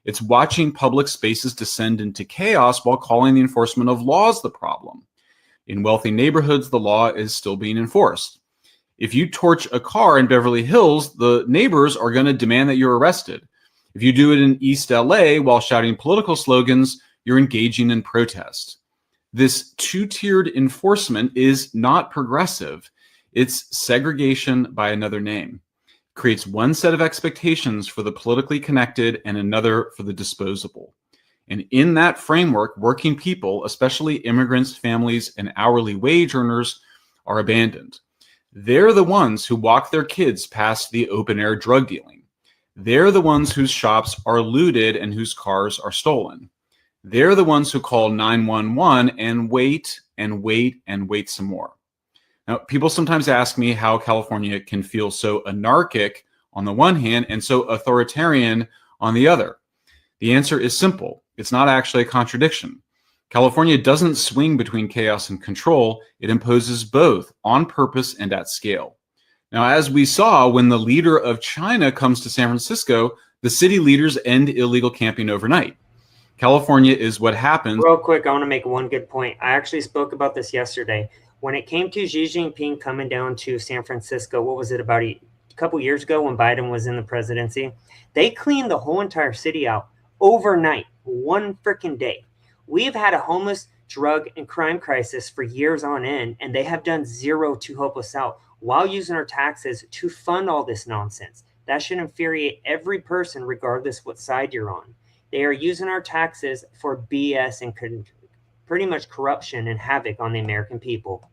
It's watching public spaces descend into chaos while calling the enforcement of laws the problem. In wealthy neighborhoods, the law is still being enforced. If you torch a car in Beverly Hills, the neighbors are going to demand that you're arrested. If you do it in East LA while shouting political slogans, you're engaging in protest. This two-tiered enforcement is not progressive. It's segregation by another name. It creates one set of expectations for the politically connected and another for the disposable. And in that framework, working people, especially immigrants, families, and hourly wage earners, are abandoned. They're the ones who walk their kids past the open-air drug dealing. They're the ones whose shops are looted and whose cars are stolen. They're the ones who call 911 and wait and wait and wait some more. Now, people sometimes ask me how California can feel so anarchic on the one hand and so authoritarian on the other. The answer is simple. It's not actually a contradiction. California doesn't swing between chaos and control. It imposes both on purpose and at scale. Now, as we saw, when the leader of China comes to San Francisco, the city leaders end illegal camping overnight. California is what happens. Real quick, I want to make one good point. I actually spoke about this yesterday. When it came to Xi Jinping coming down to San Francisco, what was it, about a couple years ago when Biden was in the presidency? They cleaned the whole entire city out overnight, one freaking day. We've had a homeless, drug, and crime crisis for years on end, and they have done zero to help us out while using our taxes to fund all this nonsense. That should infuriate every person, regardless what side you're on. They are using our taxes for BS and pretty much corruption and havoc on the American people.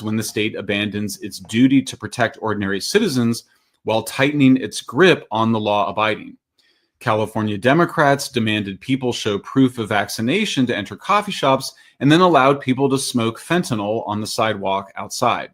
When the state abandons its duty to protect ordinary citizens while tightening its grip on the law-abiding. California Democrats demanded people show proof of vaccination to enter coffee shops and then allowed people to smoke fentanyl on the sidewalk outside.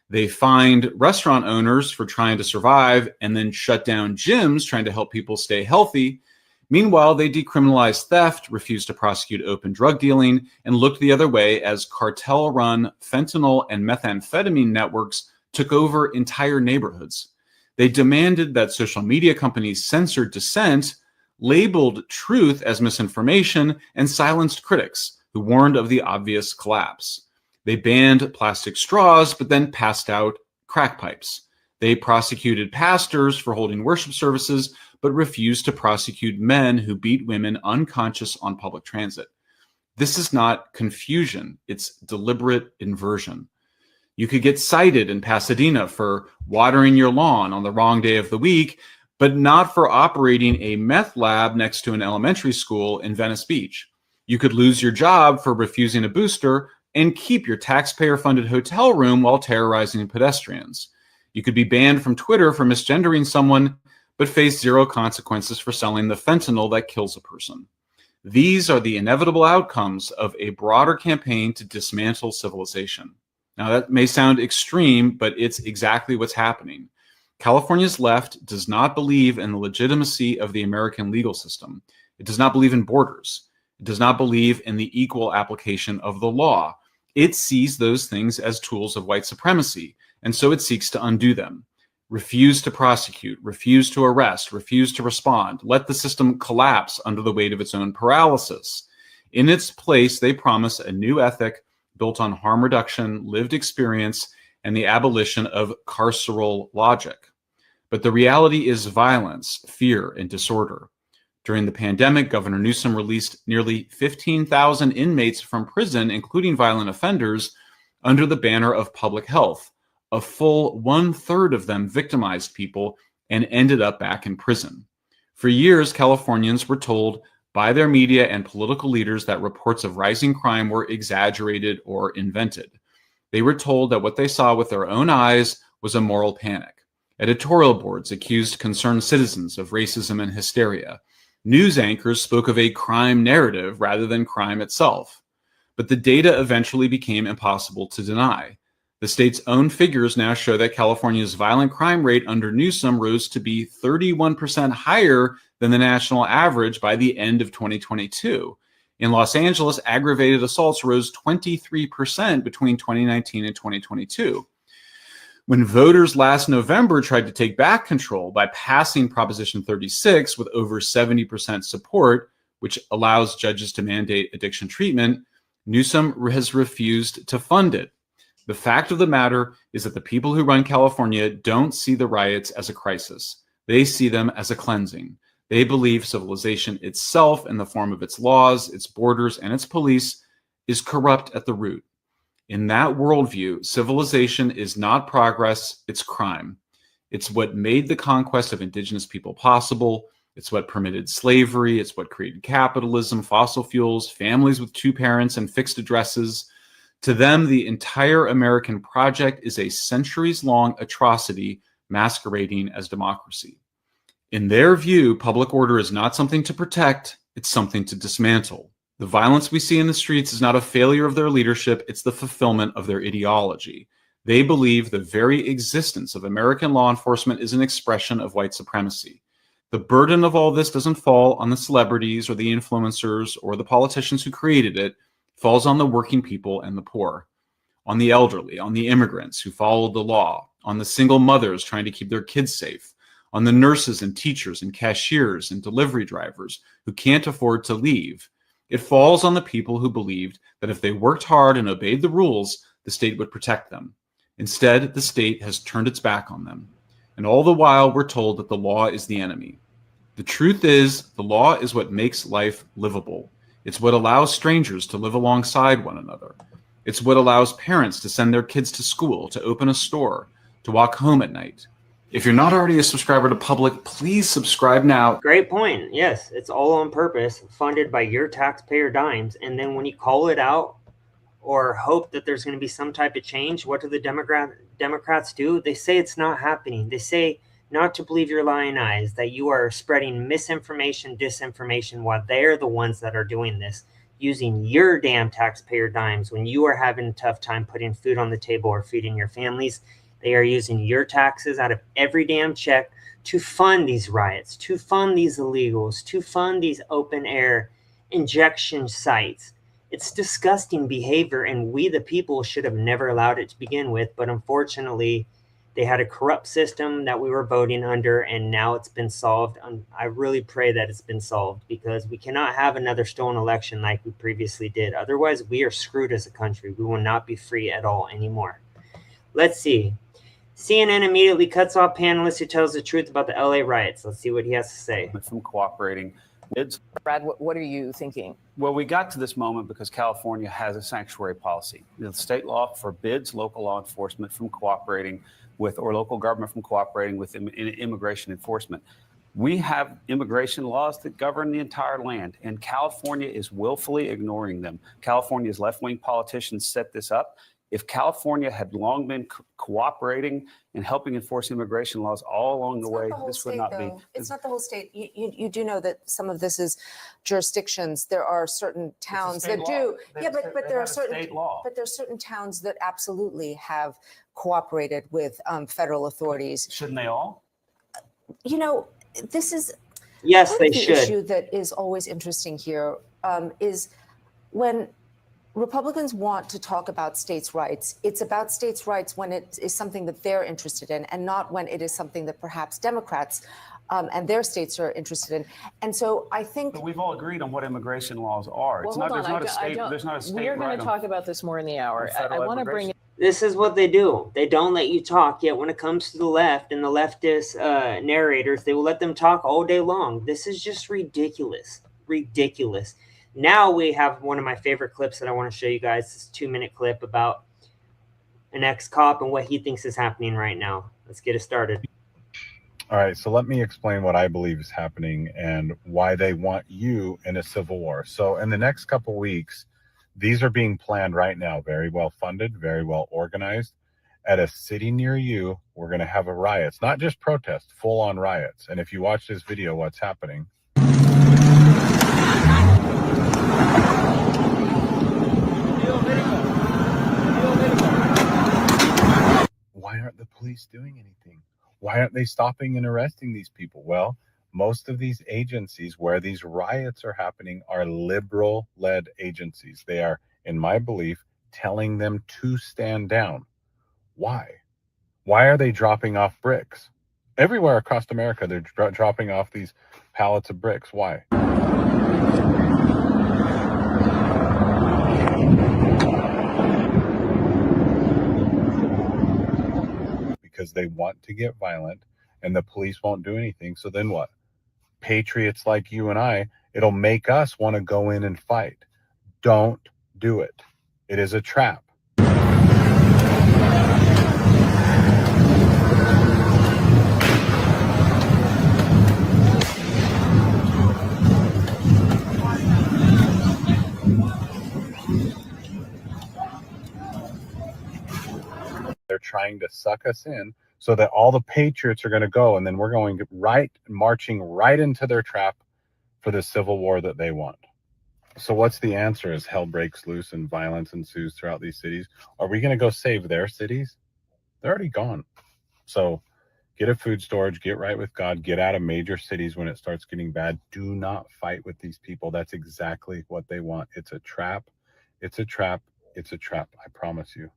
They fined restaurant owners for trying to survive and then shut down gyms trying to help people stay healthy. Meanwhile, they decriminalized theft, refused to prosecute open drug dealing, and looked the other way as cartel-run fentanyl and methamphetamine networks took over entire neighborhoods. They demanded that social media companies censored dissent, labeled truth as misinformation, and silenced critics who warned of the obvious collapse. They banned plastic straws, but then passed out crack pipes. They prosecuted pastors for holding worship services, but refused to prosecute men who beat women unconscious on public transit. This is not confusion, it's deliberate inversion. You could get cited in Pasadena for watering your lawn on the wrong day of the week, but not for operating a meth lab next to an elementary school in Venice Beach. You could lose your job for refusing a booster and keep your taxpayer-funded hotel room while terrorizing pedestrians. You could be banned from Twitter for misgendering someone, but face zero consequences for selling the fentanyl that kills a person. These are the inevitable outcomes of a broader campaign to dismantle civilization. Now, that may sound extreme, but it's exactly what's happening. California's left does not believe in the legitimacy of the American legal system. It does not believe in borders. It does not believe in the equal application of the law. It sees those things as tools of white supremacy, and so it seeks to undo them. Refuse to prosecute, refuse to arrest, refuse to respond. Let the system collapse under the weight of its own paralysis. In its place, they promise a new ethic built on harm reduction, lived experience, and the abolition of carceral logic. But the reality is violence, fear, and disorder. During the pandemic, Governor Newsom released nearly 15,000 inmates from prison, including violent offenders, under the banner of public health. A full 1/3 of them victimized people and ended up back in prison. For years, Californians were told by their media and political leaders that reports of rising crime were exaggerated or invented. They were told that what they saw with their own eyes was a moral panic. Editorial boards accused concerned citizens of racism and hysteria. News anchors spoke of a crime narrative rather than crime itself. But the data eventually became impossible to deny. The state's own figures now show that California's violent crime rate under Newsom rose to be 31% higher than the national average by the end of 2022. In Los Angeles, aggravated assaults rose 23% between 2019 and 2022. When voters last November tried to take back control by passing Proposition 36 with over 70% support, which allows judges to mandate addiction treatment, Newsom has refused to fund it. The fact of the matter is that the people who run California don't see the riots as a crisis. They see them as a cleansing. They believe civilization itself, in the form of its laws, its borders, and its police, is corrupt at the root. In that worldview, civilization is not progress, it's crime. It's what made the conquest of indigenous people possible. It's what permitted slavery. It's what created capitalism, fossil fuels, families with two parents, and fixed addresses. To them, the entire American project is a centuries-long atrocity masquerading as democracy. In their view, public order is not something to protect, it's something to dismantle. The violence we see in the streets is not a failure of their leadership, it's the fulfillment of their ideology. They believe the very existence of American law enforcement is an expression of white supremacy. The burden of all this doesn't fall on the celebrities or the influencers or the politicians who created it. It falls on the working people and the poor, on the elderly, on the immigrants who followed the law, on the single mothers trying to keep their kids safe, on the nurses and teachers and cashiers and delivery drivers who can't afford to leave. It falls on the people who believed that if they worked hard and obeyed the rules, the state would protect them. Instead, the state has turned its back on them. And all the while, we're told that the law is the enemy. The truth is, the law is what makes life livable. It's what allows strangers to live alongside one another. It's what allows parents to send their kids to school, to open a store, to walk home at night. If you're not already a subscriber to Public, please subscribe now. Great point. Yes, it's all on purpose, funded by your taxpayer dimes. And then when you call it out or hope that there's going to be some type of change, what do the Democrats do? They say it's not happening. They say not to believe your lying eyes, that you are spreading misinformation, disinformation, while they're the ones that are doing this, using your damn taxpayer dimes when you are having a tough time putting food on the table or feeding your families. They are using your taxes out of every damn check to fund these riots, to fund these illegals, to fund these open air injection sites. It's disgusting behavior, and we, the people, should have never allowed it to begin with. But unfortunately, they had a corrupt system that we were voting under, and now it's been solved. I really pray that it's been solved, because we cannot have another stolen election like we previously did. Otherwise, we are screwed as a country. We will not be free at all anymore. Let's see. CNN immediately cuts off panelist who tells the truth about the LA riots. Let's see what he has to say. From cooperating. Brad, what are you thinking? Well, we got to this moment because California has a sanctuary policy. The state law forbids local law enforcement from cooperating with, or local government from cooperating with immigration enforcement. We have immigration laws that govern the entire land, and California is willfully ignoring them. California's left-wing politicians set this up. If California had long been cooperating and helping enforce immigration laws all along the way, this would not be. It's not the whole state. You do know that some of this is jurisdictions. There are certain towns that do. Yeah, but there are certain towns that absolutely have cooperated with federal authorities. Shouldn't they all? You know, this is yes, they the should. Issue that is always interesting here is when Republicans want to talk about states' rights. It's about states' rights when it is something that they're interested in, and not when it is something that perhaps Democrats and their states are interested in. And so I think— But we've all agreed on what immigration laws are. Well, There's not a state. We're going to talk about this more in the hour. I want to bring— This is what they do. They don't let you talk. Yet when it comes to the left and the leftist narrators, they will let them talk all day long. This is just ridiculous. Ridiculous. Now we have one of my favorite clips that I want to show you guys. This 2-minute clip about an ex-cop and what he thinks is happening right now. Let's get it started. All right, so let me explain what I believe is happening and why they want you in a civil war. So in the next couple weeks, these are being planned right now, very well funded, very well organized. At a city near you, we're going to have a riot. It's not just protests, full-on riots. And if you watch this video, what's happening? Why aren't the police doing anything? Why aren't they stopping and arresting these people? Well, most of these agencies where these riots are happening are liberal-led agencies. They are, in my belief, telling them to stand down. Why? Why are they dropping off bricks? Everywhere across America, they're dropping off these pallets of bricks. Why? Because they want to get violent and the police won't do anything. So then what? Patriots like you and I, it'll make us want to go in and fight. Don't do it. It is a trap. They're trying to suck us in so that all the patriots are going to go, and then we're going marching right into their trap for the civil war that they want. So what's the answer as hell breaks loose and violence ensues throughout these cities? Are we going to go save their cities? They're already gone. So get a food storage, get right with God, get out of major cities when it starts getting bad. Do not fight with these people. That's exactly what they want. It's a trap. It's a trap. It's a trap. I promise you.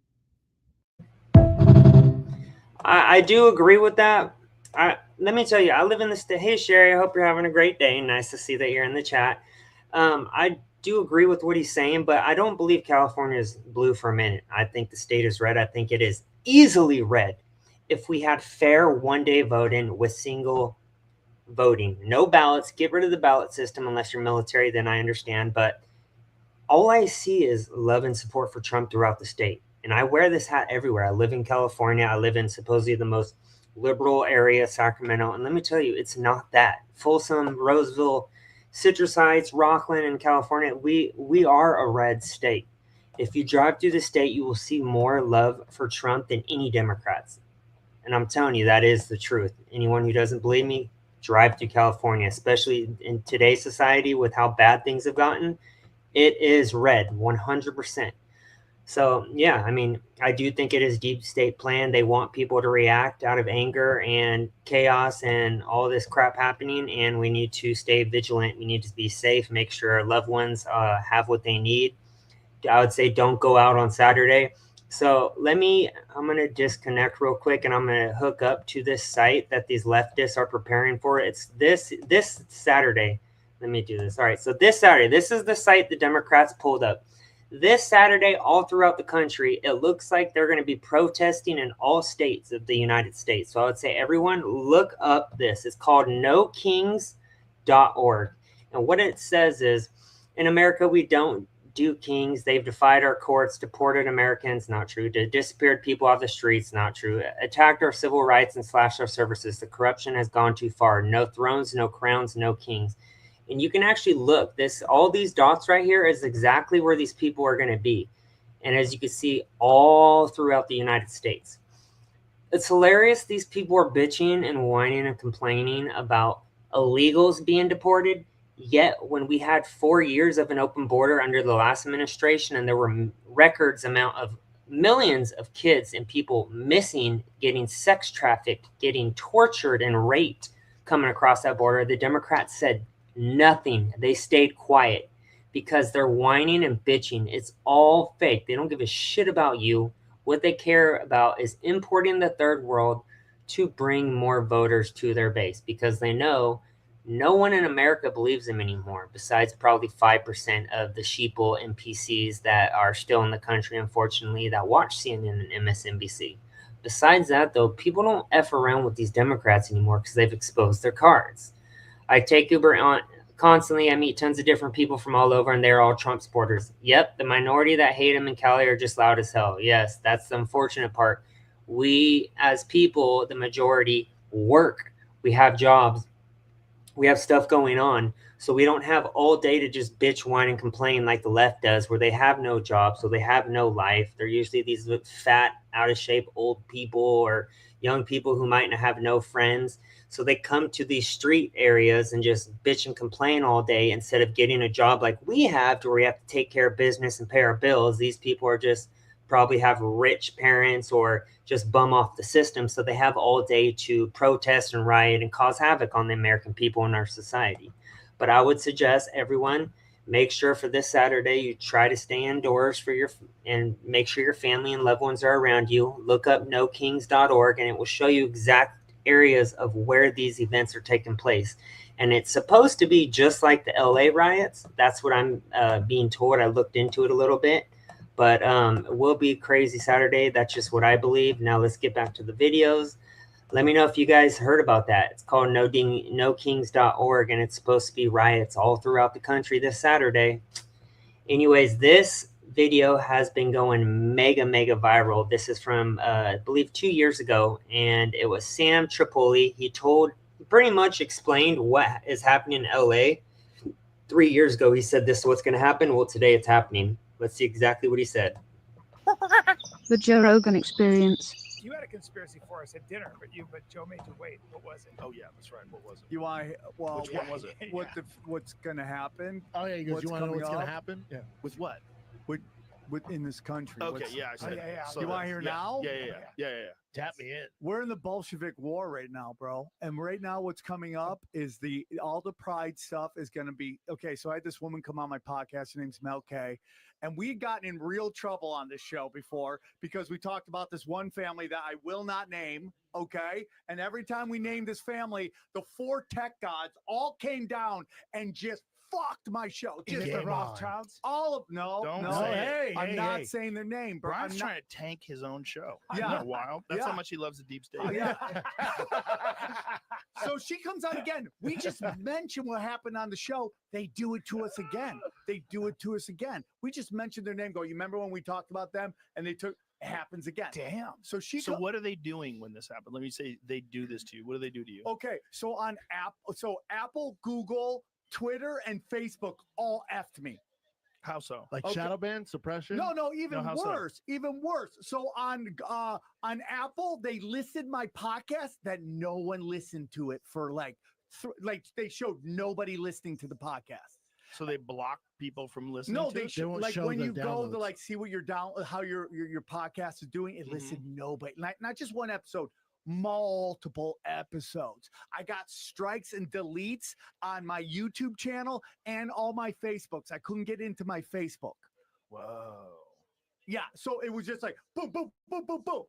I do agree with that. Let me tell you, I live in the state. Hey, Sherry, I hope you're having a great day. Nice to see that you're in the chat. I do agree with what he's saying, but I don't believe California is blue for a minute. I think the state is red. I think it is easily red if we had fair one-day voting with single voting. No ballots. Get rid of the ballot system unless you're military, then I understand. But all I see is love and support for Trump throughout the state. And I wear this hat everywhere. I live in California. I live in supposedly the most liberal area, Sacramento. And let me tell you, it's not that. Folsom, Roseville, Citrus Heights, Rockland, and California, we are a red state. If you drive through the state, you will see more love for Trump than any Democrats. And I'm telling you, that is the truth. Anyone who doesn't believe me, drive through California, especially in today's society with how bad things have gotten. It is red, 100%. So, yeah, I mean, I do think it is deep state plan. They want people to react out of anger and chaos and all this crap happening. And we need to stay vigilant. We need to be safe, make sure our loved ones have what they need. I would say don't go out on Saturday. So I'm going to disconnect real quick and I'm going to hook up to this site that these leftists are preparing for. It's this Saturday. Let me do this. All right. So this Saturday, this is the site the Democrats pulled up. This Saturday, all throughout the country, it looks like they're going to be protesting in all states of the United States. So I would say, everyone, look up this. It's called nokings.org. And what it says is, in America, we don't do kings. They've defied our courts, deported Americans, not true. Disappeared people off the streets, not true. Attacked our civil rights and slashed our services. The corruption has gone too far. No thrones, no crowns, no kings. And you can actually look, all these dots right here is exactly where these people are going to be. And as you can see, all throughout the United States. It's hilarious. These people are bitching and whining and complaining about illegals being deported. Yet when we had 4 years of an open border under the last administration, and there were records amount of millions of kids and people missing, getting sex trafficked, getting tortured and raped coming across that border, the Democrats said nothing. They stayed quiet because they're whining and bitching. It's all fake. They don't give a shit about you. What they care about is importing the third world to bring more voters to their base, because they know no one in America believes them anymore, besides probably 5% of the sheeple NPCs that are still in the country, unfortunately, that watch CNN and MSNBC. Besides that, though, people don't F around with these Democrats anymore because they've exposed their cards. I take Uber on constantly. I meet tons of different people from all over, and they're all Trump supporters. Yep, the minority that hate him in Cali are just loud as hell. Yes, that's the unfortunate part. We, as people, the majority, work. We have jobs. We have stuff going on. So we don't have all day to just bitch, whine, and complain like the left does, where they have no job, so they have no life. They're usually these fat, out-of-shape old people or young people who might have no friends. So they come to these street areas and just bitch and complain all day instead of getting a job like we have, to where we have to take care of business and pay our bills. These people are just probably have rich parents or just bum off the system. So they have all day to protest and riot and cause havoc on the American people and our society. But I would suggest everyone make sure for this Saturday you try to stay indoors and make sure your family and loved ones are around you. Look up nokings.org and it will show you exact areas of where these events are taking place. And it's supposed to be just like the LA riots. That's what I'm being told. I looked into it a little bit, but it will be a crazy Saturday. That's just what I believe. Now let's get back to the videos. Let me know if you guys heard about that. It's called nokings.org, and it's supposed to be riots all throughout the country this Saturday. Anyways, this video has been going mega viral. This is from, I believe, 2 years ago, and it was Sam Tripoli. He pretty much explained what is happening in LA. 3 years ago, he said this is what's going to happen. Well, today it's happening. Let's see exactly what he said. The Joe Rogan Experience. You had a conspiracy for us at dinner, but Joe made you wait. What was it? Oh yeah, that's right. What was it? You want? Well, Which one was it? What's going to happen? Oh yeah, you want to know what's going to happen? Yeah. With what? In this country. Okay, yeah, I said. So you want to hear now? Yeah. Tap me in. We're in the Bolshevik war right now, bro. And right now, what's coming up is all the pride stuff is going to be okay. So I had this woman come on my podcast. Her name's Mel K. And we had gotten in real trouble on this show before because we talked about this one family that I will not name. Okay. And every time we named this family, the 4 tech gods all came down and just fucked my show. Just the Rothschilds? All of no. I'm not saying their name, bro. Brian's trying to tank his own show. Yeah. Isn't that wild? That's how much he loves the deep state. Yeah. So she comes on again. We just mentioned what happened on the show. They do it to us again. We just mentioned their name. You remember when we talked about them and it happens again. Damn. So what are they doing when this happens? Let me say they do this to you. What do they do to you? Okay. So on Apple, Google, Twitter, and Facebook all effed me. How so? Like shadow ban, suppression? No, even worse. So? Even worse. So on Apple, they listed my podcast that no one listened to it for they showed nobody listening to the podcast. So they block people from listening. No, to they won't like show when the you go to downloads. see what how your podcast is doing. It listed nobody, not just one episode. Multiple episodes. I got strikes and deletes on my YouTube channel and all my Facebooks. I couldn't get into my Facebook. Whoa. Yeah, so it was just like boom, boom, boom, boom, boom.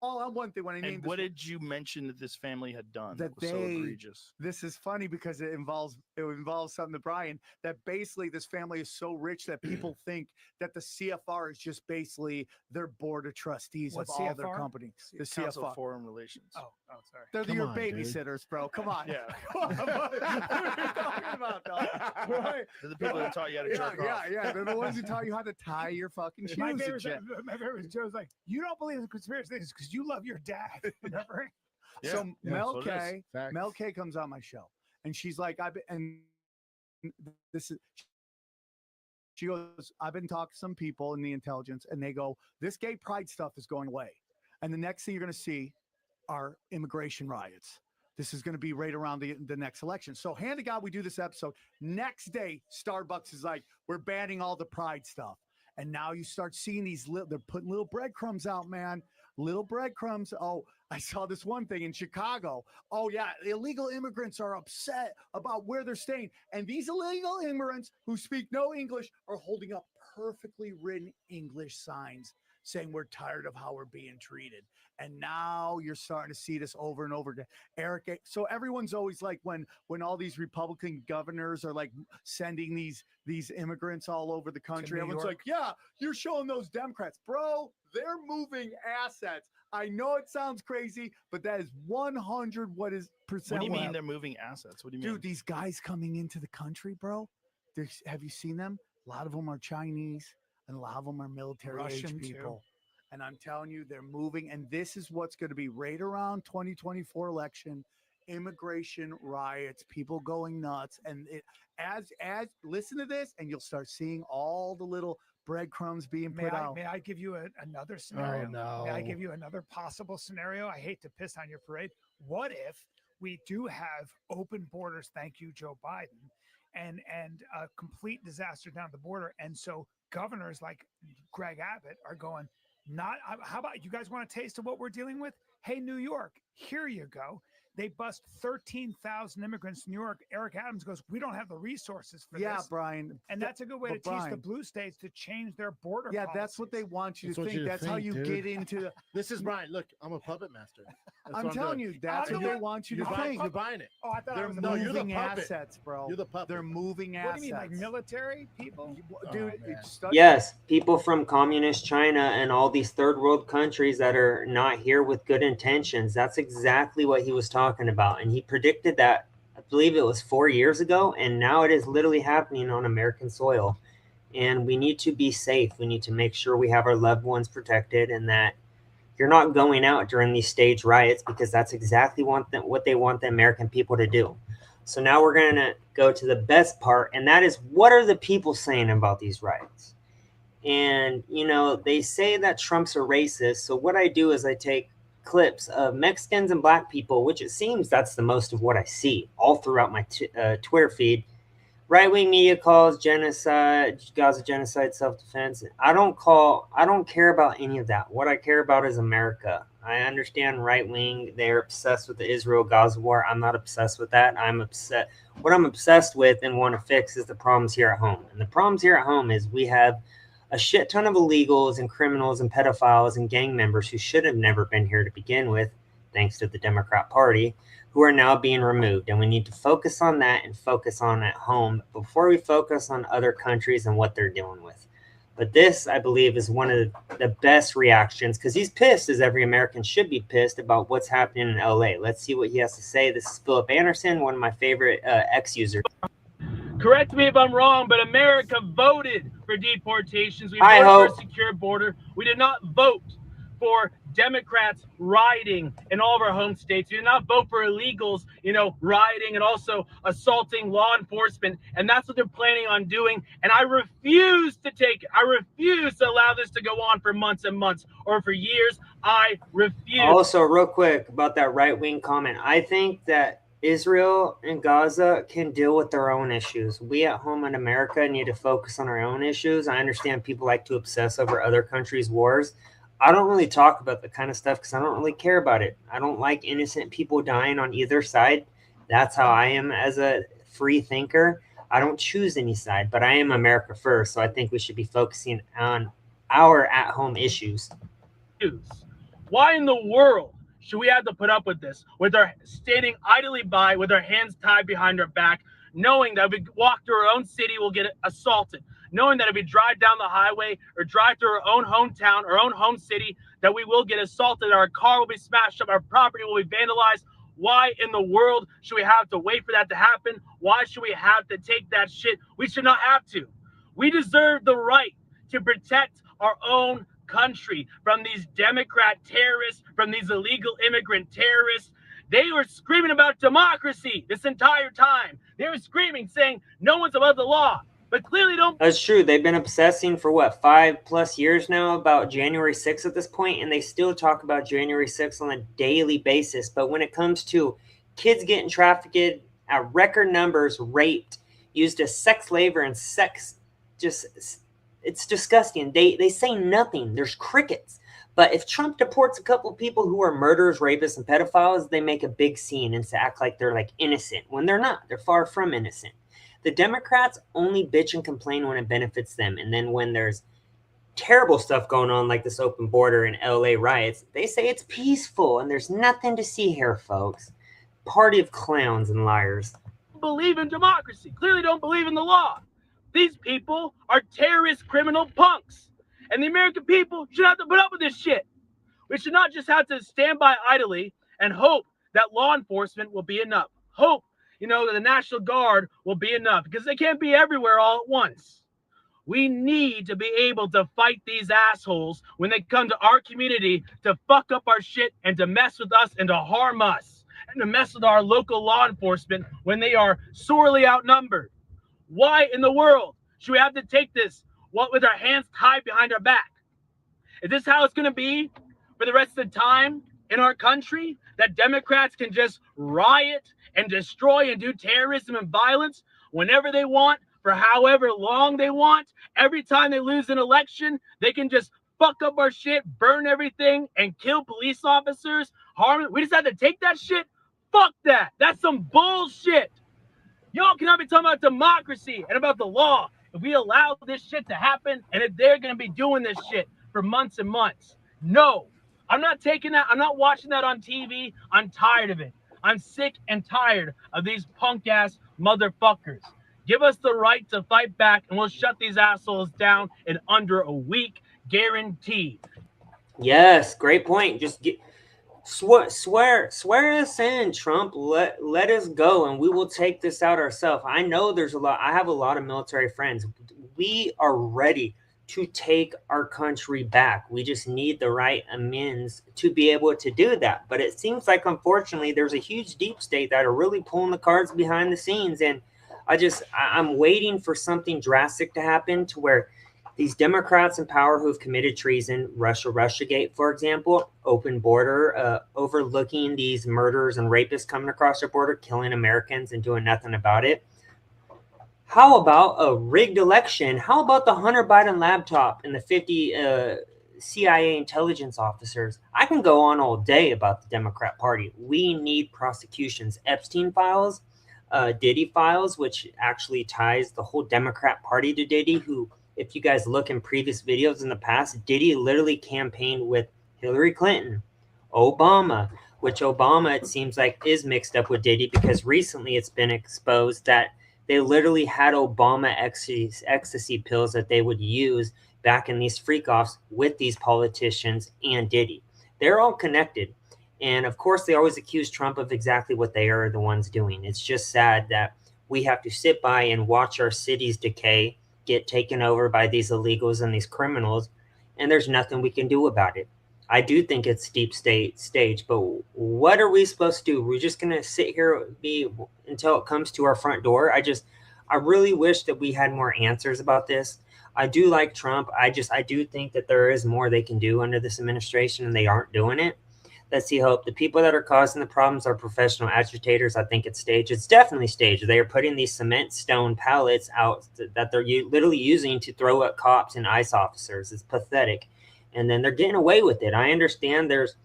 All on one thing when I named And what did you mention that this family had done that was so egregious? This is funny because it involves something to Brian, that basically this family is so rich that people think that the CFR is just basically their board of trustees of all their companies. The Council CFR. of Foreign Relations. Oh, sorry. They're your on, dude. babysitters, bro. Come on. Yeah. What are you talking about, dog? Right. They're the people that taught you how to jerk off. Yeah. They're the ones who taught you how to tie your fucking shoes. My and favorite shit. was Joe's like, you don't believe in conspiracy things because you love your dad. Remember? Yeah. So Mel so it is. K, Facts. Mel K comes on my show, and she's like, she goes, I've been talking to some people in the intelligence, and they go, this gay pride stuff is going away, and the next thing you're going to see are immigration riots. This is going to be right around the next election. So hand to God, we do this episode. Next day, Starbucks is like, we're banning all the pride stuff. And now you start seeing they're putting little breadcrumbs out, man. Little breadcrumbs. Oh, I saw this one thing in Chicago. Oh, yeah. Illegal immigrants are upset about where they're staying. And these illegal immigrants who speak no English are holding up perfectly written English signs saying we're tired of how we're being treated. And now you're starting to see this over and over again. Eric, so everyone's always like when all these Republican governors are like sending these immigrants all over the country, everyone's like, yeah, you're showing those Democrats. Bro, they're moving assets. I know it sounds crazy, but that is 100 what do you mean they're moving assets? What do you mean? Dude, these guys coming into the country, bro, have you seen them? A lot of them are Chinese, and a lot of them are military age Russian, people. And I'm telling you, they're moving. And this is what's going to be right around 2024 election, immigration riots, people going nuts. And as listen to this, and you'll start seeing all the little breadcrumbs being put out. May I give you another scenario? Oh, no. May I give you another possible scenario? I hate to piss on your parade. What if we do have open borders? Thank you, Joe Biden, and a complete disaster down the border. And so governors like Greg Abbott are going, how about you guys want a taste of what we're dealing with? Hey, New York, here you go. They bust 13,000 immigrants in New York. Eric Adams goes, we don't have the resources for Yeah, this. Brian. And that's a good way to teach the Brian, blue states to change their border Yeah, policies. that's what they want you That's to what think. you to That's how think, you dude. get into the. This is Brian. Look, I'm a puppet master. That's I'm what telling doing. you, that's So what they want you to think. You're buying it. Oh, I thought I They're was No, you're the moving puppet. assets, bro. You're the puppet. They're moving What assets. do you mean, like military people? Dude, man. it's stuck. Yes, people from communist China and all these third world countries that are not here with good intentions. That's exactly what he was talking about. And he predicted that, I believe it was 4 years ago, and now it is literally happening on American soil. And we need to be safe. We need to make sure we have our loved ones protected and that you're not going out during these staged riots, because that's exactly what they want the American people to do. So now we're going to go to the best part, and that is, what are the people saying about these riots? And, you know, they say that Trump's a racist. So what I do is I take clips of Mexicans and black people, which it seems that's the most of what I see all throughout my Twitter feed. Right-wing media calls genocide, Gaza genocide, self-defense. I don't care about any of that. What I care about is America. I understand right-wing, they're obsessed with the Israel-Gaza war. I'm not obsessed with that. What I'm obsessed with and want to fix is the problems here at home. And the problems here at home is we have a shit ton of illegals and criminals and pedophiles and gang members who should have never been here to begin with, thanks to the Democrat Party, who are now being removed. And we need to focus on that and focus on at home before we focus on other countries and what they're dealing with. But this, I believe, is one of the best reactions, because he's pissed, as every American should be pissed, about what's happening in LA. Let's see what he has to say. This is Philip Anderson, one of my favorite X users. Correct me if I'm wrong, but America voted for deportations. We I voted hope. for a secure border. We did not vote for Democrats rioting in all of our home states. We did not vote for illegals, rioting and also assaulting law enforcement. And that's what they're planning on doing. And I refuse to take it. I refuse to allow this to go on for months and months or for years. I refuse. Also, real quick about that right-wing comment. I think that Israel and Gaza can deal with their own issues. We at home in America need to focus on our own issues. I understand people like to obsess over other countries' wars. I don't really talk about the kind of stuff because I don't really care about it. I don't like innocent people dying on either side. That's how I am as a free thinker. I don't choose any side, but I am America first. So I think we should be focusing on our at-home issues. Why in the world should we have to put up with this, with our standing idly by, with our hands tied behind our back, knowing that if we walk through our own city, we'll get assaulted, knowing that if we drive down the highway or drive through our own hometown, our own home city, that we will get assaulted, our car will be smashed up, our property will be vandalized? Why in the world should we have to wait for that to happen? Why should we have to take that shit? We should not have to. We deserve the right to protect our own country from these Democrat terrorists, from these illegal immigrant terrorists. They were screaming about democracy this entire time. They were screaming, saying no one's above the law, but clearly don't. That's true. They've been obsessing for 5+ years now about January 6th at this point, and they still talk about January 6th on a daily basis. But when it comes to kids getting trafficked at record numbers, raped, used as sex labor and sex, it's disgusting. They say nothing. There's crickets. But if Trump deports a couple of people who are murderers, rapists, and pedophiles, they make a big scene and to act like they're like innocent when they're not. They're far from innocent. The Democrats only bitch and complain when it benefits them. And then when there's terrible stuff going on like this open border and LA riots, they say it's peaceful and there's nothing to see here, folks. Party of clowns and liars. Believe in democracy. Clearly don't believe in the law. These people are terrorist criminal punks. And the American people should have to put up with this shit. We should not just have to stand by idly and hope that law enforcement will be enough. Hope, that the National Guard will be enough, because they can't be everywhere all at once. We need to be able to fight these assholes when they come to our community to fuck up our shit and to mess with us and to harm us and to mess with our local law enforcement when they are sorely outnumbered. Why in the world should we have to take this with our hands tied behind our back? Is this how it's going to be for the rest of the time in our country, that Democrats can just riot and destroy and do terrorism and violence whenever they want, for however long they want? Every time they lose an election, they can just fuck up our shit, burn everything, and kill police officers, harm. We just have to take that shit? Fuck that. That's some bullshit. Y'all cannot be talking about democracy and about the law if we allow this shit to happen and if they're going to be doing this shit for months and months. No, I'm not taking that. I'm not watching that on TV. I'm tired of it. I'm sick and tired of these punk ass motherfuckers. Give us the right to fight back and we'll shut these assholes down in under a week, guaranteed. Yes, great point. Just get swear us in, Trump. Let us go and we will take this out ourselves. I know there's a lot. I have a lot of military friends. We are ready to take our country back. We just need the right means to be able to do that. But it seems like, unfortunately, there's a huge deep state that are really pulling the cards behind the scenes. And I'm waiting for something drastic to happen to where these Democrats in power who've committed treason, Russiagate, for example, open border, overlooking these murderers and rapists coming across the border, killing Americans and doing nothing about it. How about a rigged election? How about the Hunter Biden laptop and the 50 CIA intelligence officers? I can go on all day about the Democrat Party. We need prosecutions. Epstein files, Diddy files, which actually ties the whole Democrat Party to Diddy, who, if you guys look in previous videos in the past, Diddy literally campaigned with Hillary Clinton, Obama, which Obama, it seems like, is mixed up with Diddy because recently it's been exposed that they literally had Obama ecstasy pills that they would use back in these freak-offs with these politicians and Diddy. They're all connected. And of course, they always accuse Trump of exactly what they are the ones doing. It's just sad that we have to sit by and watch our cities decay, get taken over by these illegals and these criminals, and there's nothing we can do about it. I do think it's deep state stage, but what are we supposed to do? We're just going to sit here until it comes to our front door. I really wish that we had more answers about this. I do like Trump. I do think that there is more they can do under this administration, and they aren't doing it. Let's see hope. The people that are causing the problems are professional agitators. I think it's staged. It's definitely staged. They are putting these cement stone pallets out that they're literally using to throw at cops and ICE officers. It's pathetic. And then they're getting away with it. I understand there's,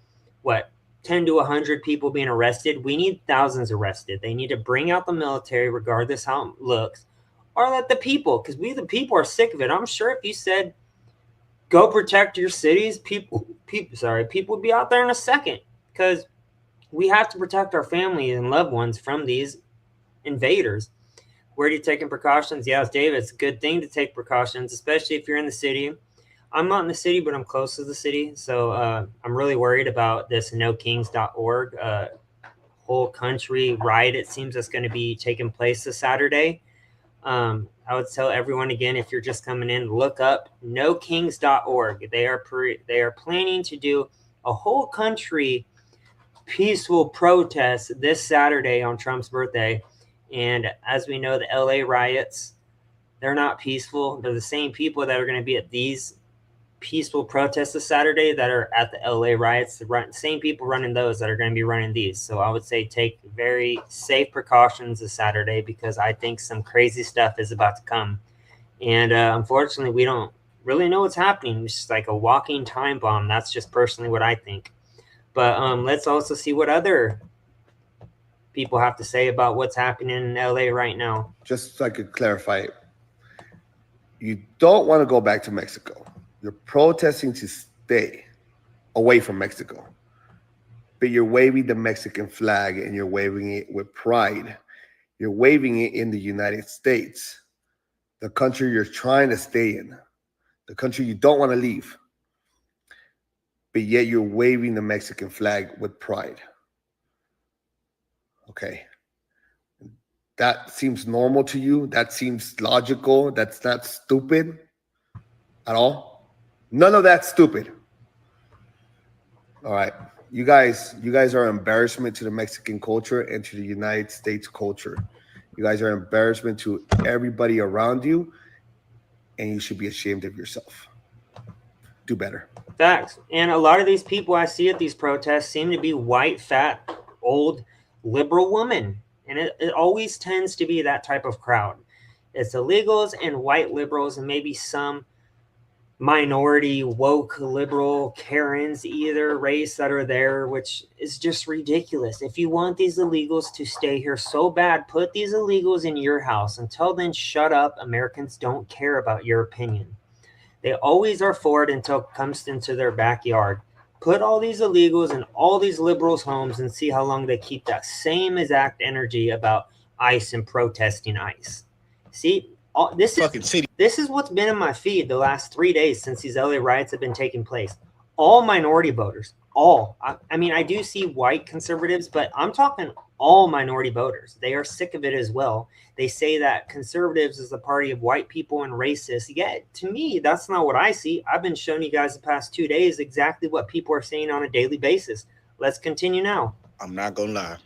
10 to 100 people being arrested. We need thousands arrested. They need to bring out the military, regardless how it looks, or let the people, because we the people are sick of it. I'm sure if you said, go protect your cities, people would be out there in a second, because we have to protect our families and loved ones from these invaders. Where are you taking precautions? Yes, David, it's a good thing to take precautions, especially if you're in the city. I'm not in the city, but I'm close to the city. So I'm really worried about this nokings.org whole country riot. It seems that's going to be taking place this Saturday. I would tell everyone again, if you're just coming in, look up nokings.org. They are planning to do a whole country peaceful protest this Saturday on Trump's birthday. And as we know, the LA riots, they're not peaceful. They're the same people that are going to be at these peaceful protests this Saturday that are at the LA riots. The same people running those that are going to be running these. So I would say take very safe precautions this Saturday, because I think some crazy stuff is about to come. And unfortunately, we don't really know what's happening. It's just like a walking time bomb. That's just personally what I think. But let's also see what other people have to say about what's happening in LA right now. Just so I could clarify, you don't want to go back to Mexico. You're protesting to stay away from Mexico, but you're waving the Mexican flag and you're waving it with pride. You're waving it in the United States, the country you're trying to stay in, the country you don't want to leave, but yet you're waving the Mexican flag with pride. Okay. That seems normal to you. That seems logical. That's not stupid at all. None of that's stupid. All right. You guys are an embarrassment to the Mexican culture and to the United States culture. You guys are an embarrassment to everybody around you, and you should be ashamed of yourself. Do better. Facts. And a lot of these people I see at these protests seem to be white, fat, old, liberal women. And it always tends to be that type of crowd. It's illegals and white liberals and maybe some minority woke liberal Karens either race that are there, which is just ridiculous. If you want these illegals to stay here so bad, put these illegals in your house. Until then, shut up. Americans don't care about your opinion. They always are for it until it comes into their backyard. Put all these illegals in all these liberals' homes and see how long they keep that same exact energy about ICE and protesting ICE. See, this is what's been in my feed the last 3 days since these LA riots have been taking place. All minority voters, all. I mean, I do see white conservatives, but I'm talking all minority voters. They are sick of it as well. They say that conservatives is the party of white people and racists. Yet, to me, that's not what I see. I've been showing you guys the past 2 days exactly what people are saying on a daily basis. Let's continue now. I'm not gonna lie.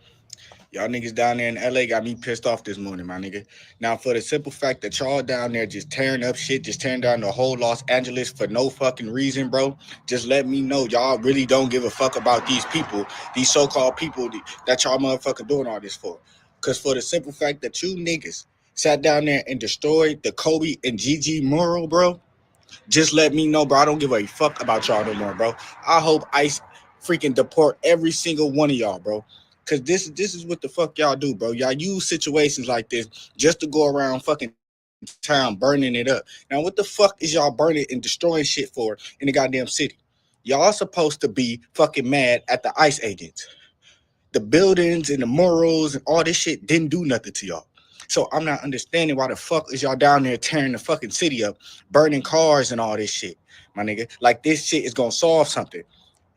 Y'all niggas down there in LA got me pissed off this morning, my nigga. Now, for the simple fact that y'all down there just tearing up shit, just tearing down the whole Los Angeles for no fucking reason, bro, just let me know y'all really don't give a fuck about these people, these so-called people that y'all motherfucker doing all this for. Because for the simple fact that you niggas sat down there and destroyed the Kobe and Gigi mural, bro, just let me know, bro. I don't give a fuck about y'all no more, bro. I hope ICE freaking deport every single one of y'all, bro. Cause this is what the fuck y'all do, bro. Y'all use situations like this just to go around fucking town burning it up. Now, what the fuck is y'all burning and destroying shit for in the goddamn city? Y'all supposed to be fucking mad at the ICE agents. The buildings and the murals and all this shit didn't do nothing to y'all. So I'm not understanding why the fuck is y'all down there tearing the fucking city up, burning cars and all this shit, my nigga. Like this shit is gonna solve something.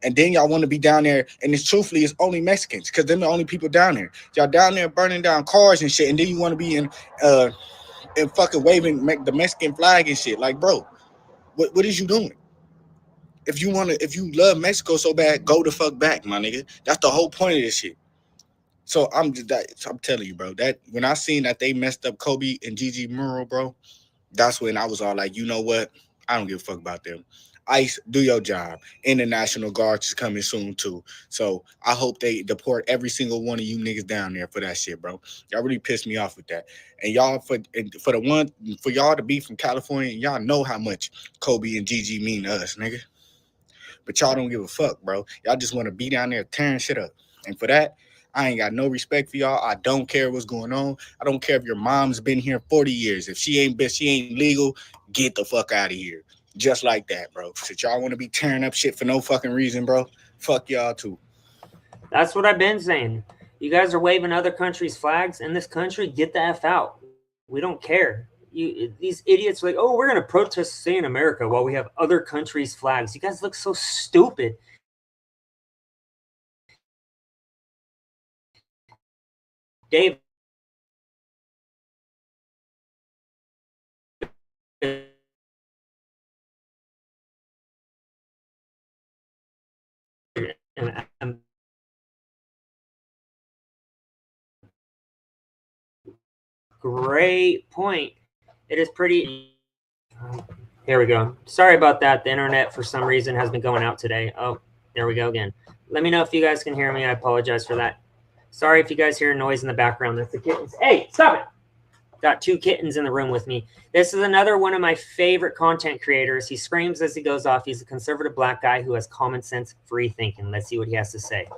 And then y'all want to be down there, and it's truthfully, it's only Mexicans, because they're the only people down there. Y'all down there burning down cars and shit, and then you want to be in fucking waving the Mexican flag and shit. Like, bro, what is you doing? If you love Mexico so bad, go the fuck back, my nigga. That's the whole point of this shit. So I'm telling you, bro, that when I seen that they messed up Kobe and Gigi mural, bro, that's when I was all like, you know what? I don't give a fuck about them. ICE, do your job. International Guard is coming soon too. So I hope they deport every single one of you niggas down there for that shit, bro. Y'all really pissed me off with that. And y'all for y'all to be from California, y'all know how much Kobe and Gigi mean to us, nigga. But y'all don't give a fuck, bro. Y'all just want to be down there tearing shit up. And for that, I ain't got no respect for y'all. I don't care what's going on. I don't care if your mom's been here 40 years. If she ain't legal, get the fuck out of here. Just like that, bro. Since y'all want to be tearing up shit for no fucking reason, bro, fuck y'all too. That's what I've been saying. You guys are waving other countries' flags in this country. Get the F out. We don't care. These idiots are like, oh, we're going to protest stay in America while we have other countries' flags. You guys look so stupid. Dave. Great point. It is pretty. Here we go. Sorry about that. The internet, for some reason, has been going out today. Oh, there we go again. Let me know if you guys can hear me. I apologize for that. Sorry if you guys hear noise in the background. That's the kittens. Hey, stop it. Got 2 kittens in the room with me. This is another one of my favorite content creators. He screams as he goes off. He's a conservative black guy who has common sense, free thinking. Let's see what he has to say.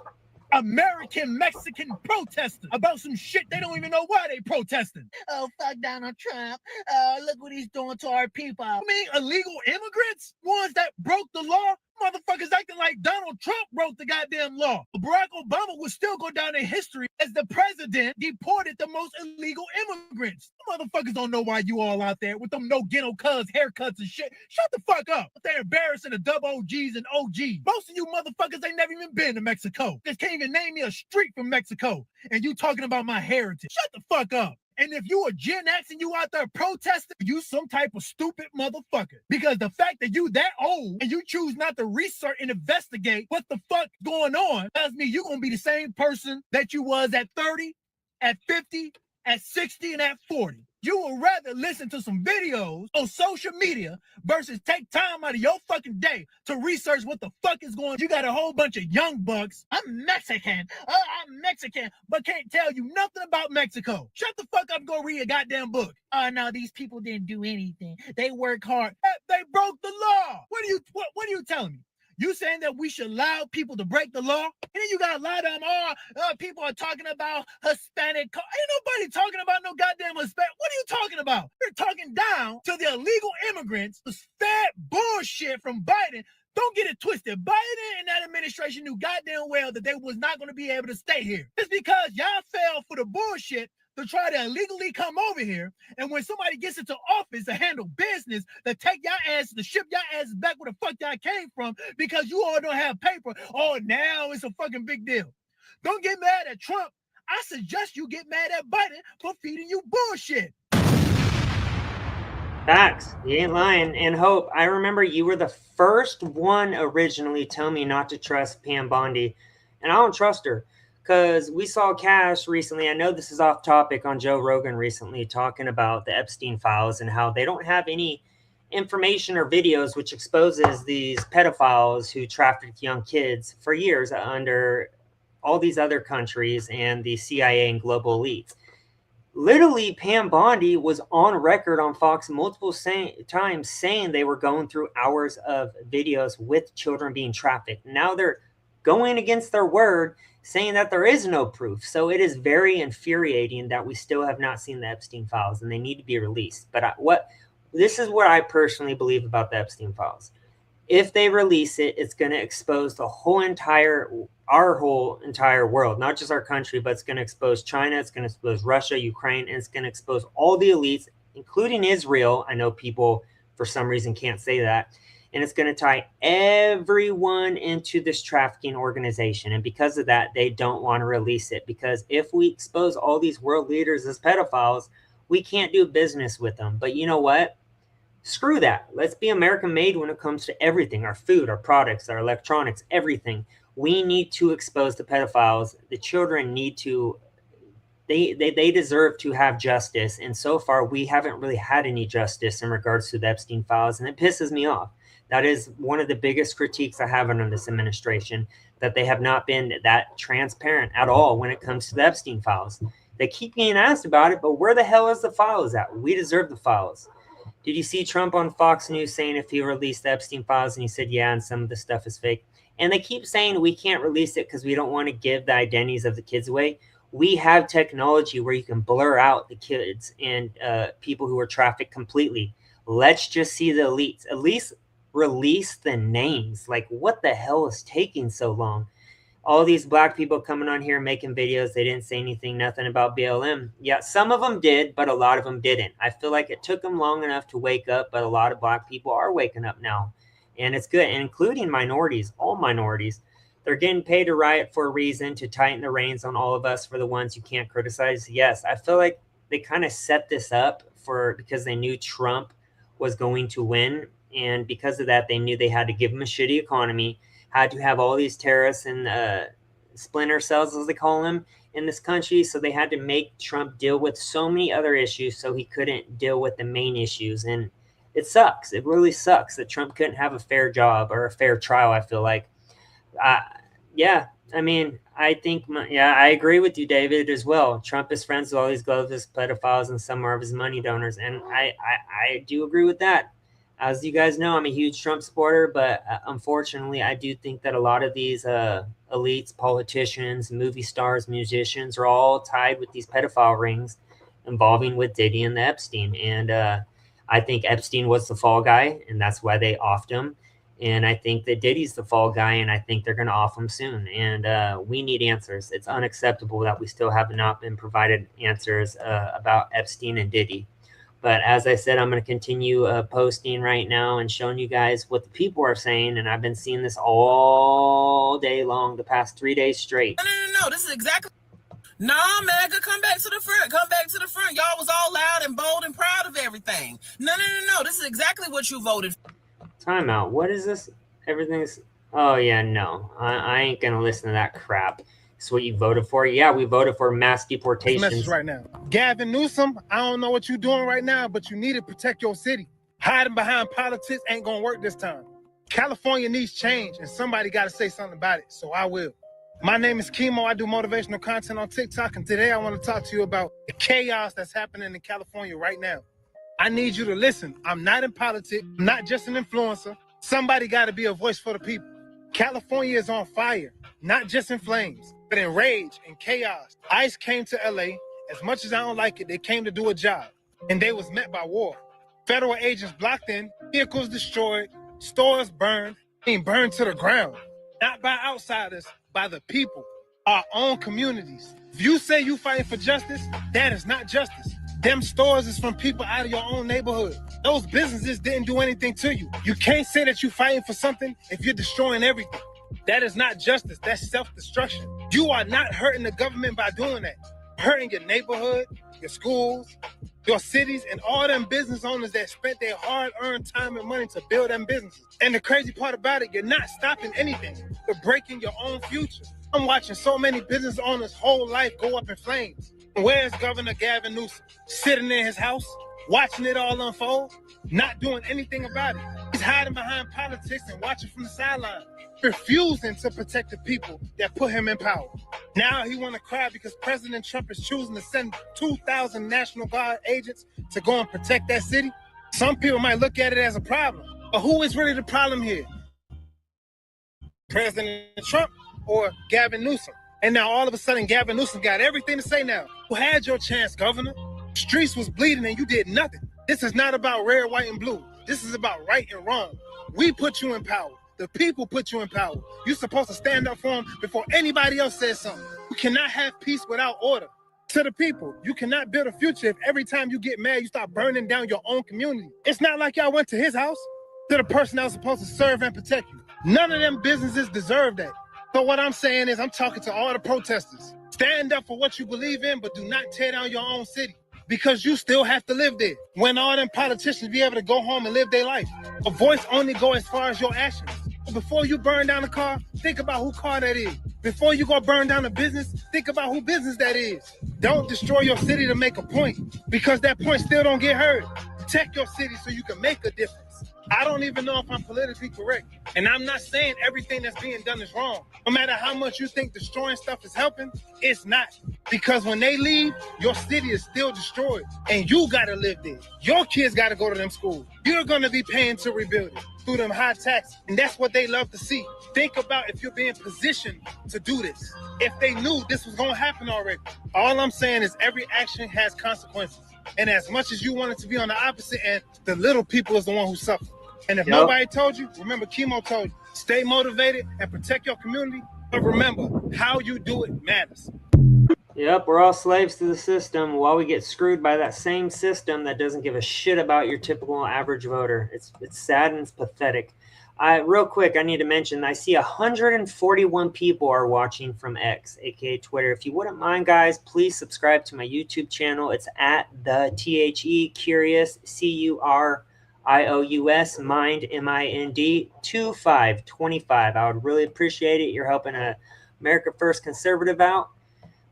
American Mexican protesting about some shit they don't even know why they protesting. Oh, fuck Donald Trump. Look what he's doing to our people. I mean, illegal immigrants? Ones that broke the law? Motherfuckers acting like Donald Trump broke the goddamn law. Barack Obama will still go down in history as the president deported the most illegal immigrants. Motherfuckers don't know why you all out there with them no cuz haircuts and shit. Shut the fuck up. They're embarrassing the double OGs and OGs. Most of you motherfuckers ain't never even been to Mexico. Just can't even name me a street from Mexico. And you talking about my heritage. Shut the fuck up. And if you a Gen X and you out there protesting, you some type of stupid motherfucker. Because the fact that you that old and you choose not to research and investigate what the fuck going on tells me you're going to be the same person that you was at 30, at 50, at 60, and at 40. You would rather listen to some videos on social media versus take time out of your fucking day to research what the fuck is going on. You got a whole bunch of young bucks. I'm Mexican, but can't tell you nothing about Mexico. Shut the fuck up and go read a goddamn book. No, these people didn't do anything. They work hard. They broke the law. What are you telling me? You saying that we should allow people to break the law? And then you got a lot of them, people are talking about Hispanic. Ain't nobody talking about no goddamn Hispanic. What are you talking about? You're talking down to the illegal immigrants, this fat bullshit from Biden. Don't get it twisted. Biden and that administration knew goddamn well that they was not going to be able to stay here. It's because y'all fell for the bullshit to try to illegally come over here. And when somebody gets into office to handle business, to take y'all asses, to ship y'all asses back where the fuck y'all came from because you all don't have paper. Oh, now it's a fucking big deal. Don't get mad at Trump. I suggest you get mad at Biden for feeding you bullshit. Facts. You ain't lying. And Hope, I remember you were the first one originally tell me not to trust Pam Bondi. And I don't trust her. Because we saw Cash recently, I know this is off topic, on Joe Rogan recently, talking about the Epstein files and how they don't have any information or videos which exposes these pedophiles who trafficked young kids for years under all these other countries and the CIA and global elites. Literally, Pam Bondi was on record on Fox multiple times saying they were going through hours of videos with children being trafficked. Now they're going against their word, saying that there is no proof. So it is very infuriating that we still have not seen the Epstein files, and they need to be released. But this is what I personally believe about the Epstein files. If they release it, it's going to expose our whole entire world, not just our country, but it's going to expose China, it's going to expose Russia, Ukraine, and it's going to expose all the elites, including Israel. I know people for some reason can't say that. And it's going to tie everyone into this trafficking organization. And because of that, they don't want to release it. Because if we expose all these world leaders as pedophiles, we can't do business with them. But you know what? Screw that. Let's be American made when it comes to everything. Our food, our products, our electronics, everything. We need to expose the pedophiles. The children need to, they deserve to have justice. And so far, we haven't really had any justice in regards to the Epstein files. And it pisses me off. That is one of the biggest critiques I have on this administration, that they have not been that transparent at all when it comes to the Epstein files. They keep getting asked about it, but where the hell is the files at? We deserve the files. Did you see Trump on Fox News saying if he released the Epstein files, and he said, yeah, and some of the stuff is fake. And they keep saying we can't release it because we don't want to give the identities of the kids away. We have technology where you can blur out the kids and people who are trafficked completely. Let's just see the elites. At least release the names. Like, what the hell is taking so long? All these black people coming on here making videos, they didn't say nothing about BLM. Yeah, some of them did, but a lot of them didn't. I feel like it took them long enough to wake up, but a lot of black people are waking up now. And it's good, including minorities, all minorities. They're getting paid to riot for a reason, to tighten the reins on all of us for the ones you can't criticize. Yes, I feel like they kind of set this up because they knew Trump was going to win. And because of that, they knew they had to give him a shitty economy, had to have all these terrorists and splinter cells, as they call them, in this country. So they had to make Trump deal with so many other issues so he couldn't deal with the main issues. And it sucks. It really sucks that Trump couldn't have a fair job or a fair trial, I feel like. I mean, I think, I agree with you, David, as well. Trump is friends with all these globalists, pedophiles, and some are of his money donors. And I do agree with that. As you guys know, I'm a huge Trump supporter, but unfortunately, I do think that a lot of these elites, politicians, movie stars, musicians are all tied with these pedophile rings involving with Diddy and the Epstein. And I think Epstein was the fall guy, and that's why they offed him. And I think that Diddy's the fall guy, and I think they're going to off him soon. And we need answers. It's unacceptable that we still have not been provided answers about Epstein and Diddy. But as I said, I'm going to continue posting right now and showing you guys what the people are saying. And I've been seeing this all day long, the past 3 days straight. No, this is exactly. Nah, MAGA, come back to the front. Come back to the front. Y'all was all loud and bold and proud of everything. No. This is exactly what you voted for. Time out. What is this? Everything's... Oh, yeah, no. I ain't going to listen to that crap. It's what you voted for. Yeah, we voted for mass Message deportations. right now. Gavin Newsom, I don't know what you're doing right now, but you need to protect your city. Hiding behind politics ain't gonna work this time. California needs change, and somebody got to say something about it, so I will. My name is Chemo. I do motivational content on TikTok, and today I want to talk to you about the chaos that's happening in California right now. I need you to listen. I'm not in politics. I'm not just an influencer. Somebody got to be a voice for the people. California is on fire, not just in flames, but in rage and chaos. ICE came to LA. As much as I don't like it, they came to do a job, and they was met by war. Federal agents blocked in, vehicles destroyed, stores burned, burned to the ground. Not by outsiders, by the people, our own communities. If you say you fighting for justice, that is not justice. Them stores is from people out of your own neighborhood. Those businesses didn't do anything to you. You can't say that you're fighting for something if you're destroying everything. That is not justice. That's self-destruction. You are not hurting the government by doing that. Hurting your neighborhood, your schools, your cities, and all them business owners that spent their hard-earned time and money to build them businesses. And the crazy part about it, you're not stopping anything. You're breaking your own future. I'm watching so many business owners' whole life go up in flames. Where's Governor Gavin Newsom? Sitting in his house, watching it all unfold, not doing anything about it. He's hiding behind politics and watching from the sideline, refusing to protect the people that put him in power. Now he want to cry because President Trump is choosing to send 2,000 National Guard agents to go and protect that city. Some people might look at it as a problem, but who is really the problem here? President Trump or Gavin Newsom? And now all of a sudden, Gavin Newsom got everything to say now. You had your chance, Governor. Streets was bleeding and you did nothing. This is not about red, white, and blue. This is about right and wrong. We put you in power. The people put you in power. You're supposed to stand up for them before anybody else says something. You cannot have peace without order. To the people, you cannot build a future if every time you get mad, you start burning down your own community. It's not like y'all went to his house, to the person that was supposed to serve and protect you. None of them businesses deserve that. So what I'm saying is I'm talking to all the protesters. Stand up for what you believe in, but do not tear down your own city because you still have to live there. When all them politicians be able to go home and live their life. A voice only go as far as your actions. Before you burn down a car, think about who car that is. Before you go burn down a business, think about who business that is. Don't destroy your city to make a point because that point still don't get heard. Protect your city so you can make a difference. I don't even know if I'm politically correct. And I'm not saying everything that's being done is wrong. No matter how much you think destroying stuff is helping, it's not. Because when they leave, your city is still destroyed. And you got to live there. Your kids got to go to them schools. You're going to be paying to rebuild it through them high taxes. And that's what they love to see. Think about if you're being positioned to do this. If they knew this was going to happen already. All I'm saying is every action has consequences. And as much as you want it to be on the opposite end, the little people is the one who suffer. And if nobody told you, remember Chemo told you, stay motivated and protect your community. But remember, how you do it matters. Yep, we're all slaves to the system while we get screwed by that same system that doesn't give a shit about your typical average voter. It's sad and it's pathetic. Real quick, I need to mention, I see 141 people are watching from X, aka Twitter. If you wouldn't mind, guys, please subscribe to my YouTube channel. It's at the THE Curious CURIOUS Mind MIND 2525. I would really appreciate it. You're helping a America First conservative out.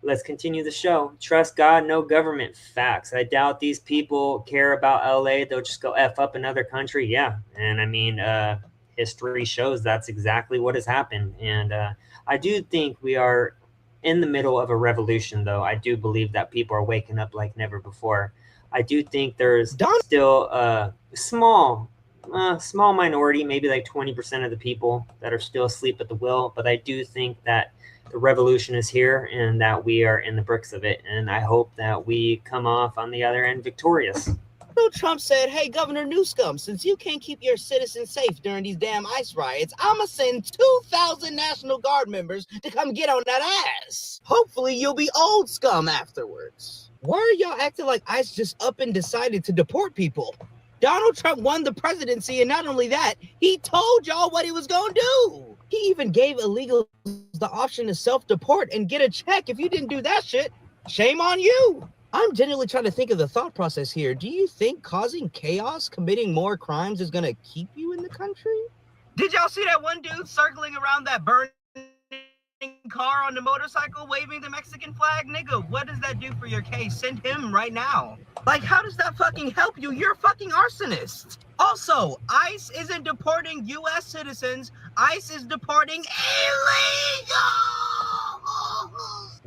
Let's continue the show. Trust God, no government. Facts. I doubt these people care about LA. They'll just go F up another country. Yeah. And I mean, history shows that's exactly what has happened. And I do think we are in the middle of a revolution, though. I do believe that people are waking up like never before. I do think there's still a small minority, maybe like 20% of the people that are still asleep at the wheel. But I do think that the revolution is here and that we are in the bricks of it. And I hope that we come off on the other end victorious. Trump said, hey, Governor Newsom, since you can't keep your citizens safe during these damn ICE riots, I'm going to send 2,000 National Guard members to come get on that ass. Hopefully you'll be old scum afterwards. Why are y'all acting like ICE just up and decided to deport people? Donald Trump won the presidency, and not only that, he told y'all what he was going to do. He even gave illegals the option to self-deport and get a check. If you didn't do that shit, shame on you. I'm genuinely trying to think of the thought process here. Do you think causing chaos, committing more crimes is going to keep you in the country? Did y'all see that one dude circling around that burning car on the motorcycle waving the Mexican flag? Nigga, what does that do for your case? Send him right now. Like, how does that fucking help you? You're a fucking arsonist. Also, ICE isn't deporting U.S. citizens. ICE is deporting illegal.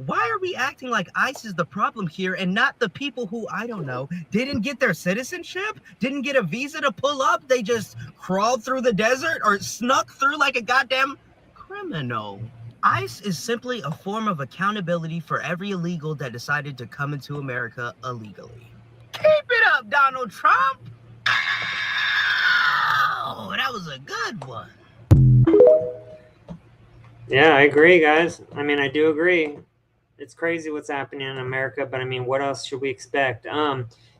Why are we acting like ICE is the problem here and not the people who, I don't know, didn't get their citizenship? Didn't get a visa to pull up? They just crawled through the desert or snuck through like a goddamn criminal. ICE is simply a form of accountability for every illegal that decided to come into America illegally. Keep it up, Donald Trump! Oh, that was a good one. Yeah, I agree, guys. I mean, I do agree. It's crazy what's happening in America, but I mean, what else should we expect?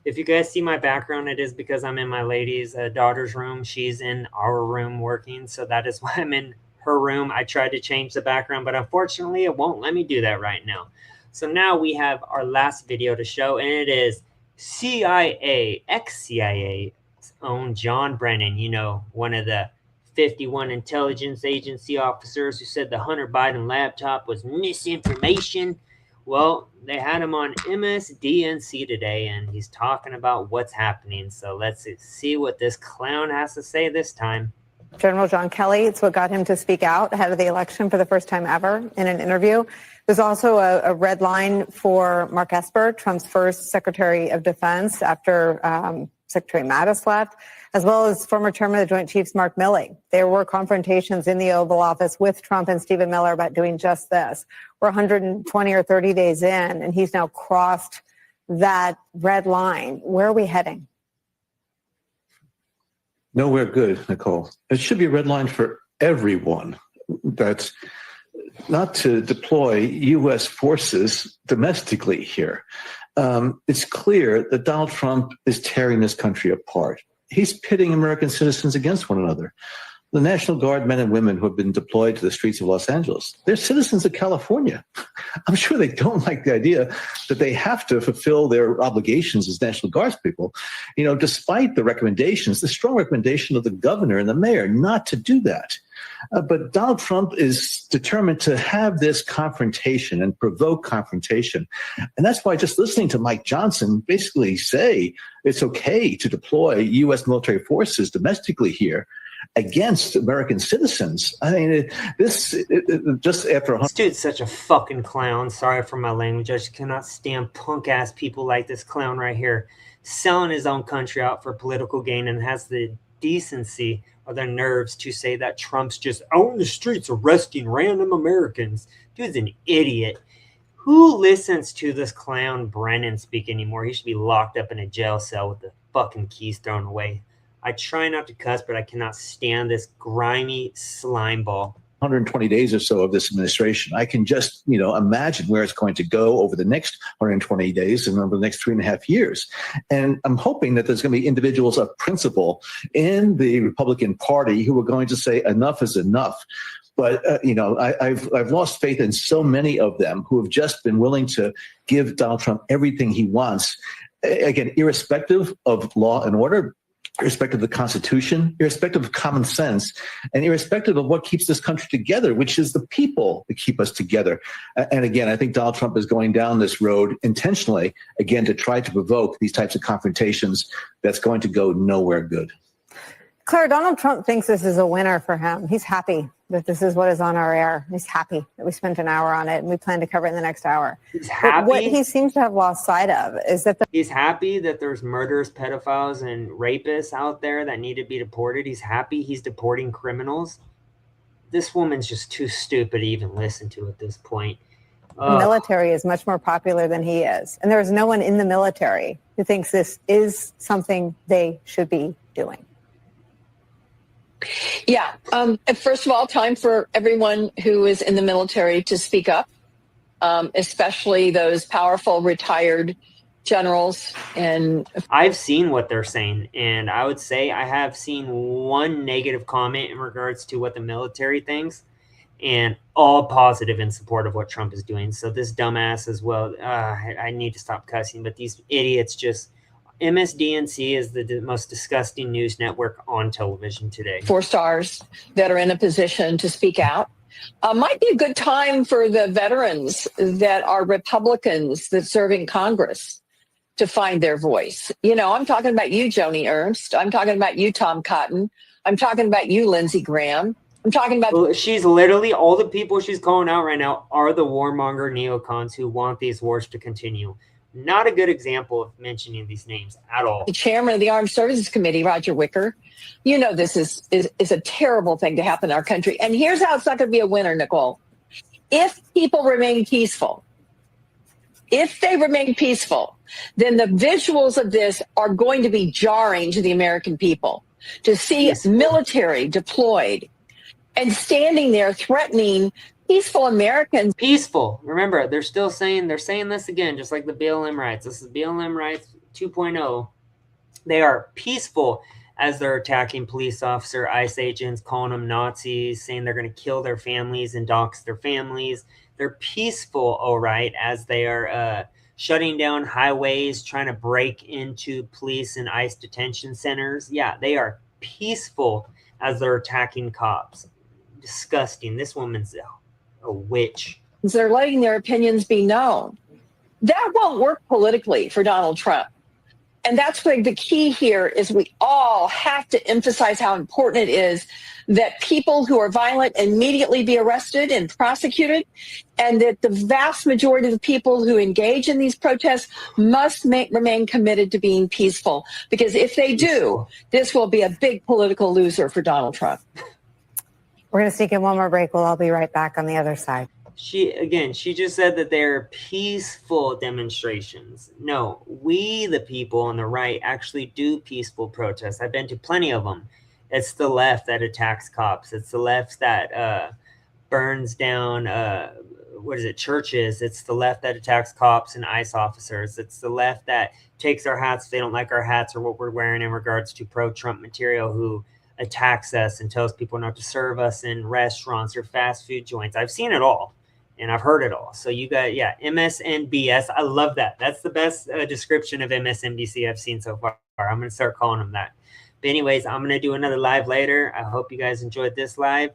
If you guys see my background, it is because I'm in my lady's daughter's room. She's in our room working, so that is why I'm in her room. I tried to change the background, but unfortunately, it won't let me do that right now. So now we have our last video to show, and it is CIA, ex-CIA's own John Brennan, you know, one of the 51 intelligence agency officers who said the Hunter Biden laptop was misinformation. Well, they had him on MSDNC today, and he's talking about what's happening. So let's see what this clown has to say this time. General John Kelly, it's what got him to speak out ahead of the election for the first time ever in an interview. There's also a red line for Mark Esper, Trump's first Secretary of Defense after Secretary Mattis left, as well as former Chairman of the Joint Chiefs, Mark Milley. There were confrontations in the Oval Office with Trump and Stephen Miller about doing just this. We're 120 or 30 days in, and he's now crossed that red line. Where are we heading? Nowhere good, Nicole. It should be a red line for everyone. That's not to deploy U.S. forces domestically here. It's clear that Donald Trump is tearing this country apart. He's pitting American citizens against one another. The National Guard men and women who have been deployed to the streets of Los Angeles, they're citizens of California. I'm sure they don't like the idea that they have to fulfill their obligations as National Guards people, you know, despite the recommendations, the strong recommendation of the governor and the mayor not to do that. But Donald Trump is determined to have this confrontation and provoke confrontation. And that's why just listening to Mike Johnson basically say it's okay to deploy U.S. military forces domestically here against American citizens. I mean, just after This dude's such a fucking clown. Sorry for my language. I just cannot stand punk ass people like this clown right here, selling his own country out for political gain, and has the decency or the nerves to say that Trump's just out in the streets arresting random Americans. Dude's an idiot. Who listens to this clown Brennan speak anymore? He should be locked up in a jail cell with the fucking keys thrown away. I try not to cuss, but I cannot stand this grimy slime ball. 120 days or so of this administration. I can just, imagine where it's going to go over the next 120 days and over the next 3.5 years. And I'm hoping that there's going to be individuals of principle in the Republican Party who are going to say enough is enough. But, I've lost faith in so many of them who have just been willing to give Donald Trump everything he wants. Again, irrespective of law and order, irrespective of the Constitution, irrespective of common sense, and irrespective of what keeps this country together, which is the people that keep us together. And again, I think Donald Trump is going down this road intentionally, again, to try to provoke these types of confrontations that's going to go nowhere good. Claire, Donald Trump thinks this is a winner for him. He's happy that this is what is on our air. He's happy that we spent an hour on it, and we plan to cover it in the next hour. He's happy. But what he seems to have lost sight of is that he's happy that there's murderers, pedophiles, and rapists out there that need to be deported. He's happy he's deporting criminals. This woman's just too stupid to even listen to at this point. the military is much more popular than he is. And there is no one in the military who thinks this is something they should be doing. Yeah. First of all, time for everyone who is in the military to speak up, especially those powerful retired generals. And I've seen what they're saying, and I would say I have seen one negative comment in regards to what the military thinks, and all positive in support of what Trump is doing. So this dumbass as well, I need to stop cussing, but these idiots just... MSDNC is the most disgusting news network on television today. 4 stars that are in a position to speak out Might be a good time for the veterans that are Republicans that serve in Congress to find their voice. You know, I'm talking about you, Joni Ernst. I'm talking about you, Tom Cotton. I'm talking about you, Lindsey Graham. I'm talking about. Well, she's literally, all the people she's calling out right now are the warmonger neocons who want these wars to continue. Not a good example of mentioning these names at all. The chairman of the Armed Services Committee, Roger Wicker. You know, this is a terrible thing to happen in our country. And here's how it's not going to be a winner, Nicole. If people remain peaceful, if they remain peaceful, then the visuals of this are going to be jarring to the American people. To see military deployed and standing there threatening peaceful Americans. Peaceful. Remember, they're saying this again, just like the BLM rights. This is BLM rights 2.0. They are peaceful as they're attacking police officer, ICE agents, calling them Nazis, saying they're going to kill their families and dox their families. They're peaceful, all right, as they are shutting down highways, trying to break into police and ICE detention centers. Yeah, they are peaceful as they're attacking cops. Disgusting. This woman's a witch. They're letting their opinions be known. That won't work politically for Donald Trump. And that's why the key here is we all have to emphasize how important it is that people who are violent immediately be arrested and prosecuted, and that the vast majority of the people who engage in these protests must remain committed to being peaceful. Because if they do, this will be a big political loser for Donald Trump. We're going to sneak in one more break. We'll all be right back on the other side. She just said that they're peaceful demonstrations. No, we, the people on the right, actually do peaceful protests. I've been to plenty of them. It's the left that attacks cops. It's the left that burns down, churches. It's the left that attacks cops and ICE officers. It's the left that takes our hats if they don't like our hats or what we're wearing in regards to pro-Trump material, who attacks us and tells people not to serve us in restaurants or fast food joints. I've seen it all. And I've heard it all. So you got, MSNBS. I love that. That's the best description of MSNBC I've seen so far. I'm going to start calling them that. But anyways, I'm going to do another live later. I hope you guys enjoyed this live.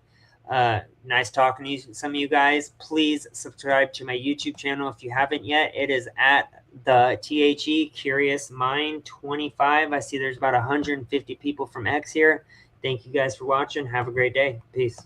Nice talking to you, some of you guys. Please subscribe to my YouTube channel if you haven't yet. It is at the THE Curious Mind 25. I see there's about 150 people from X here. Thank you guys for watching. Have a great day. Peace.